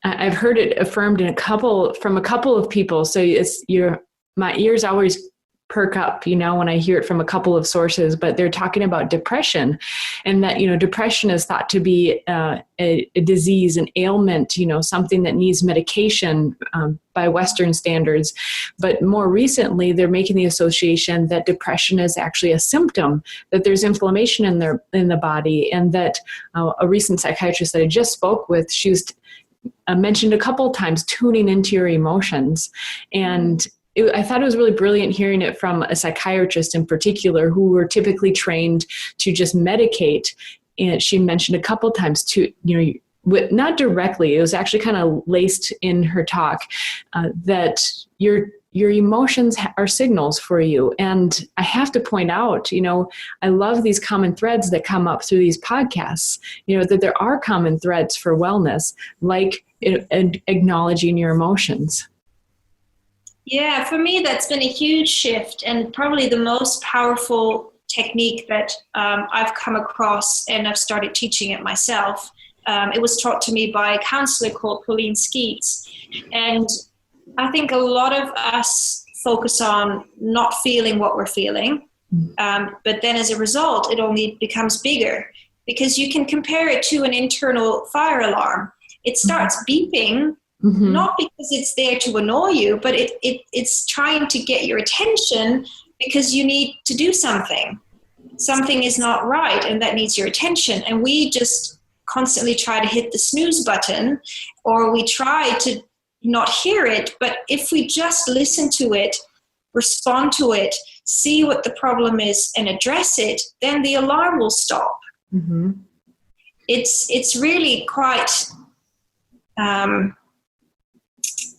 I've heard it affirmed from a couple of people. So my ears always perk up, when I hear it from a couple of sources, but they're talking about depression, and that, depression is thought to be a disease, an ailment, something that needs medication by Western standards. But more recently, they're making the association that depression is actually a symptom, that there's inflammation in the body, and that a recent psychiatrist that I just spoke with, she was mentioned a couple of times tuning into your emotions. And I thought it was really brilliant hearing it from a psychiatrist in particular, who were typically trained to just medicate. And she mentioned a couple times not directly, it was actually kind of laced in her talk, that your emotions are signals for you. And I have to point out, I love these common threads that come up through these podcasts, that there are common threads for wellness, like acknowledging your emotions. Yeah, for me, that's been a huge shift, and probably the most powerful technique that I've come across, and I've started teaching it myself. It was taught to me by a counselor called Pauline Skeets. And I think a lot of us focus on not feeling what we're feeling. But then as a result, it only becomes bigger, because you can compare it to an internal fire alarm. It starts beeping, not because it's there to annoy you, but it's trying to get your attention because you need to do something. Something is not right, and that needs your attention. And we just constantly try to hit the snooze button, or we try to not hear it. But if we just listen to it, respond to it, see what the problem is and address it, then the alarm will stop. It's really quite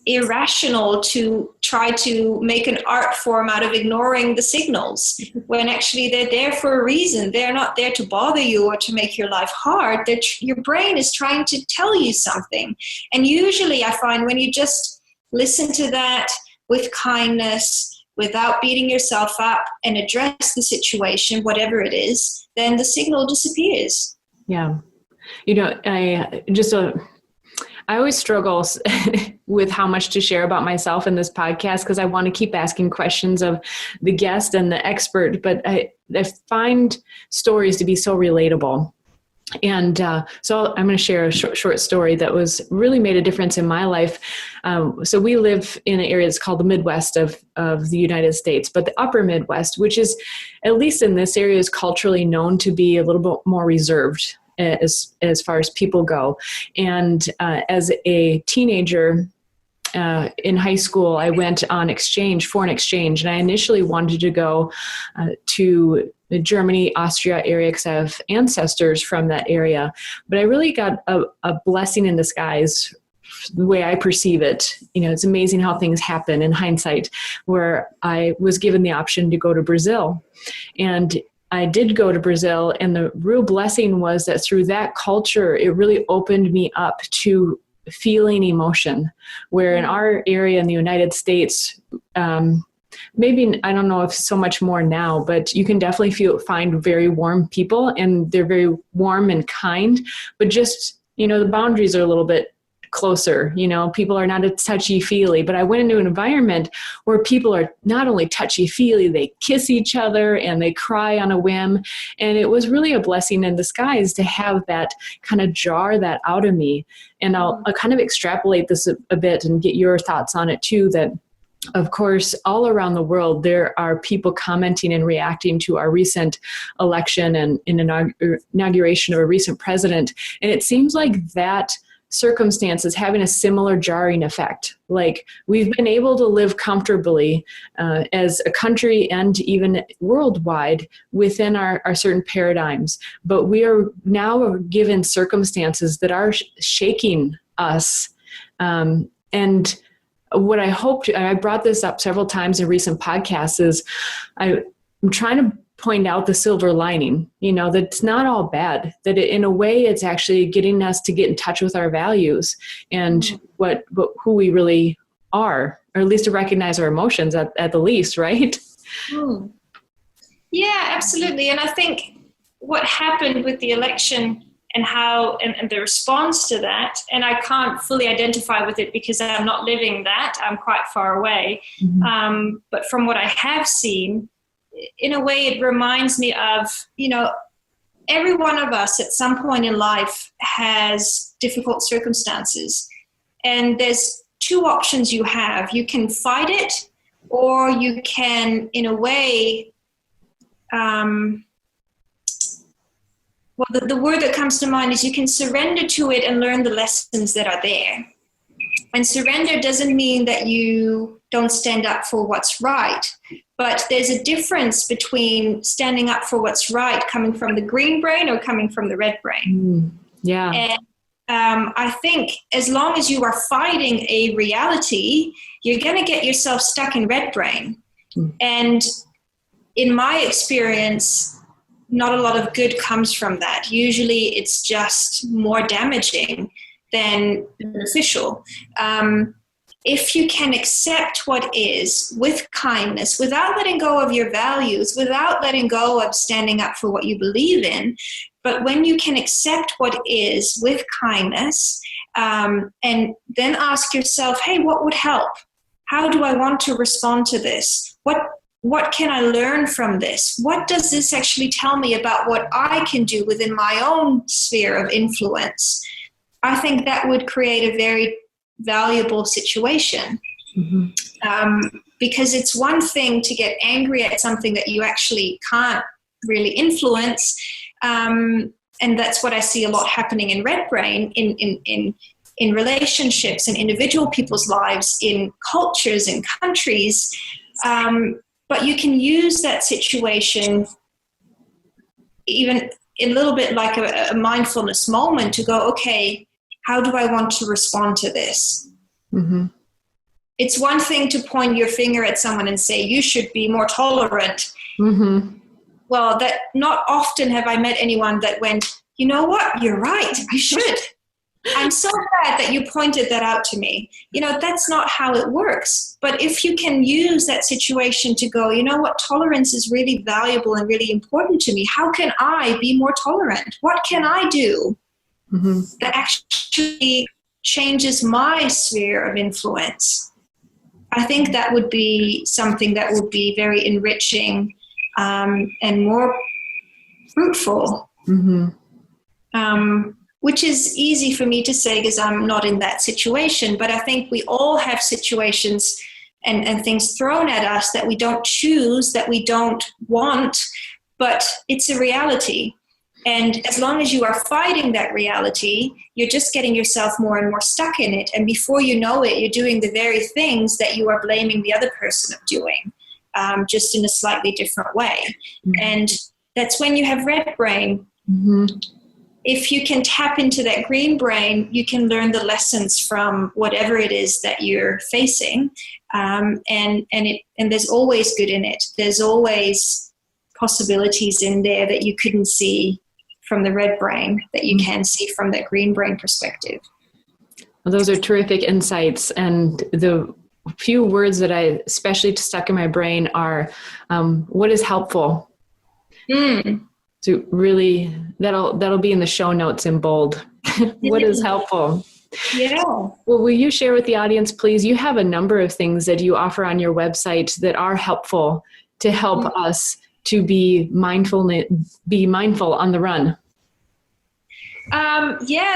irrational to try to make an art form out of ignoring the signals, when actually they're there for a reason. They're not there to bother you or to make your life hard. Your brain is trying to tell you something. And usually I find when you just listen to that with kindness, without beating yourself up, and address the situation, whatever it is, then the signal disappears. Yeah. I always struggle with how much to share about myself in this podcast, because I want to keep asking questions of the guest and the expert, but I find stories to be so relatable. And so I'm going to share a short story that was really made a difference in my life. So we live in an area that's called the Midwest of the United States, but the upper Midwest, which is, at least in this area, is culturally known to be a little bit more reserved as far as people go. And as a teenager in high school, I went on foreign exchange, and I initially wanted to go to the Germany, Austria area, because I have ancestors from that area. But I really got a blessing in disguise, the way I perceive it. It's amazing how things happen in hindsight, where I was given the option to go to Brazil. And I did go to Brazil, and the real blessing was that through that culture, it really opened me up to feeling emotion, where in our area in the United States, maybe, I don't know if so much more now, but you can definitely find very warm people, and they're very warm and kind, but just, the boundaries are a little bit closer. People are not as touchy-feely, but I went into an environment where people are not only touchy-feely, they kiss each other and they cry on a whim. And it was really a blessing in disguise to have that kind of jar that out of me. And I'll kind of extrapolate this a bit and get your thoughts on it too, that of course, all around the world, there are people commenting and reacting to our recent election and inauguration of a recent president. And it seems like that circumstance is having a similar jarring effect. Like, we've been able to live comfortably as a country and even worldwide within our certain paradigms, but we are now given circumstances that are shaking us. And what I hope, and I brought this up several times in recent podcasts, is I'm trying to point out the silver lining, that it's not all bad, that in a way it's actually getting us to get in touch with our values and who we really are, or at least to recognize our emotions at the least, right? Yeah, absolutely. And I think what happened with the election and how, and the response to that, and I can't fully identify with it because I'm not living that, I'm quite far away. But from what I have seen, in a way, it reminds me of, every one of us at some point in life has difficult circumstances. And there's two options you have. You can fight it, or you can, in a way, the word that comes to mind is you can surrender to it and learn the lessons that are there. And surrender doesn't mean that you don't stand up for what's right, but there's a difference between standing up for what's right coming from the green brain or coming from the red brain. Yeah. And I think as long as you are fighting a reality, you're going to get yourself stuck in red brain. And in my experience, not a lot of good comes from that. Usually it's just more damaging than beneficial. If you can accept what is with kindness, without letting go of your values, without letting go of standing up for what you believe in, but when you can accept what is with kindness, and then ask yourself, hey, what would help? How do I want to respond to this? What can I learn from this? What does this actually tell me about what I can do within my own sphere of influence? I think that would create a very valuable situation. Because it's one thing to get angry at something that you actually can't really influence. And that's what I see a lot happening in red brain, in relationships, in individual people's lives, in cultures, in countries. But you can use that situation even a little bit like a mindfulness moment to go, okay, how do I want to respond to this? It's one thing to point your finger at someone and say, you should be more tolerant. Well, that not often have I met anyone that went, you know what, you're right, I should. I'm so glad that you pointed that out to me. That's not how it works. But if you can use that situation to go, you know what, tolerance is really valuable and really important to me. How can I be more tolerant? What can I do that actually changes my sphere of influence? I think that would be something that would be very enriching and more fruitful. Which is easy for me to say because I'm not in that situation. But I think we all have situations and things thrown at us that we don't choose, that we don't want, but it's a reality. And as long as you are fighting that reality, you're just getting yourself more and more stuck in it. And before you know it, you're doing the very things that you are blaming the other person of doing, just in a slightly different way. And that's when you have red brain. If you can tap into that green brain, you can learn the lessons from whatever it is that you're facing. And there's always good in it. There's always possibilities in there that you couldn't see from the red brain that you can see from that green brain perspective. Well, those are terrific insights. And the few words that I especially stuck in my brain are, what is helpful? To really, that'll be in the show notes in bold. What is helpful? Yeah. Well, will you share with the audience, please? You have a number of things that you offer on your website that are helpful to help us to be mindful on the run.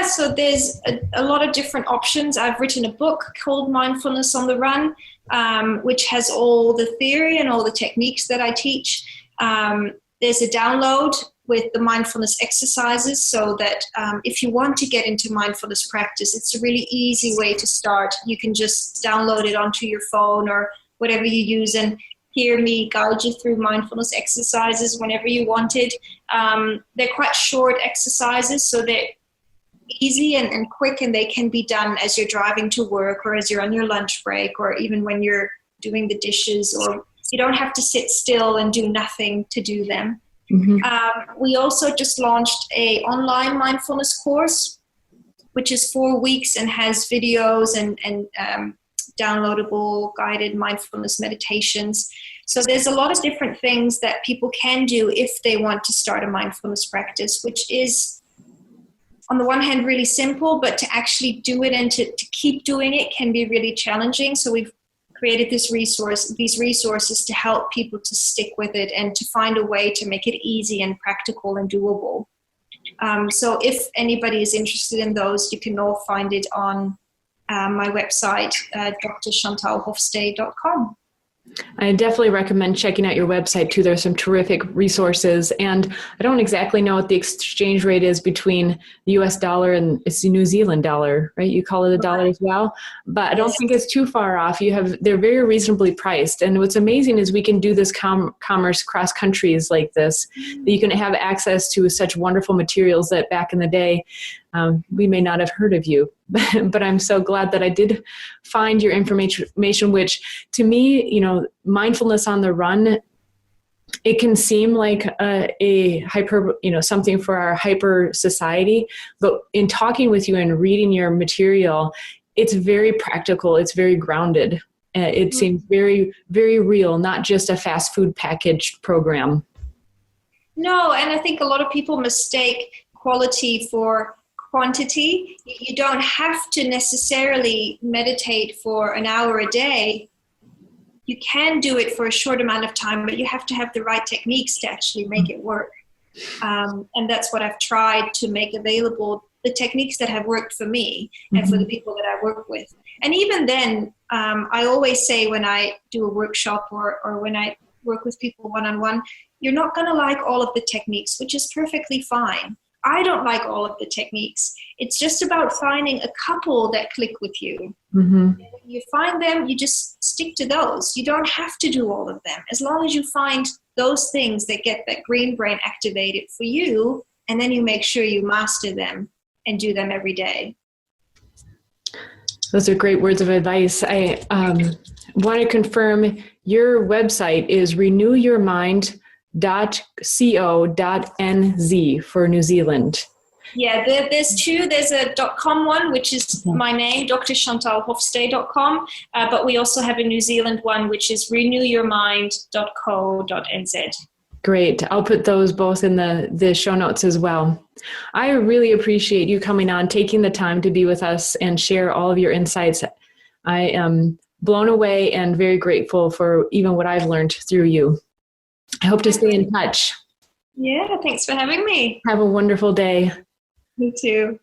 So there's a lot of different options. I've written a book called Mindfulness on the Run, which has all the theory and all the techniques that I teach. There's a download with the mindfulness exercises so that if you want to get into mindfulness practice, it's a really easy way to start. You can just download it onto your phone or whatever you use and hear me guide you through mindfulness exercises whenever you wanted. They're quite short exercises, so they're easy and quick, and they can be done as you're driving to work or as you're on your lunch break or even when you're doing the dishes, or you don't have to sit still and do nothing to do them. We also just launched an online mindfulness course, which is 4 weeks and has videos and downloadable guided mindfulness meditations. So there's a lot of different things that people can do if they want to start a mindfulness practice, which is on the one hand really simple, but to actually do it and to keep doing it can be really challenging. So we've created these resources to help people to stick with it and to find a way to make it easy and practical and doable. So if anybody is interested in those, you can all find it on my website, drchantalhofstee.com. I definitely recommend checking out your website too. There's some terrific resources, and I don't exactly know what the exchange rate is between the US dollar and it's the New Zealand dollar, right? You call it a dollar as well, but I don't think it's too far off. They're very reasonably priced. And what's amazing is we can do this commerce cross countries like this, that you can have access to such wonderful materials that back in the day, we may not have heard of you, but I'm so glad that I did find your information, which to me, mindfulness on the run, it can seem like a hyper, something for our hyper society, but in talking with you and reading your material, it's very practical. It's very grounded. It seems very, very real, not just a fast food packaged program. No, and I think a lot of people mistake quality for quantity. You don't have to necessarily meditate for an hour a day. You can do it for a short amount of time, but you have to have the right techniques to actually make it work. And that's what I've tried to make available, the techniques that have worked for me and for the people that I work with. And even then, I always say when I do a workshop or when I work with people one-on-one, you're not going to like all of the techniques, which is perfectly fine. I don't like all of the techniques. It's just about finding a couple that click with you. When you find them, you just stick to those. You don't have to do all of them. As long as you find those things that get that green brain activated for you, and then you make sure you master them and do them every day. Those are great words of advice. I want to confirm your website is renewyourmind.co.nz for New Zealand. Yeah, there's two. There's a .com one, which is my name, drchantalhofstee.com, but we also have a New Zealand one, which is renewyourmind.co.nz. Great. I'll put those both in the show notes as well. I really appreciate you coming on, taking the time to be with us and share all of your insights. I am blown away and very grateful for even what I've learned through you. I hope to stay in touch. Yeah, thanks for having me. Have a wonderful day. Me too.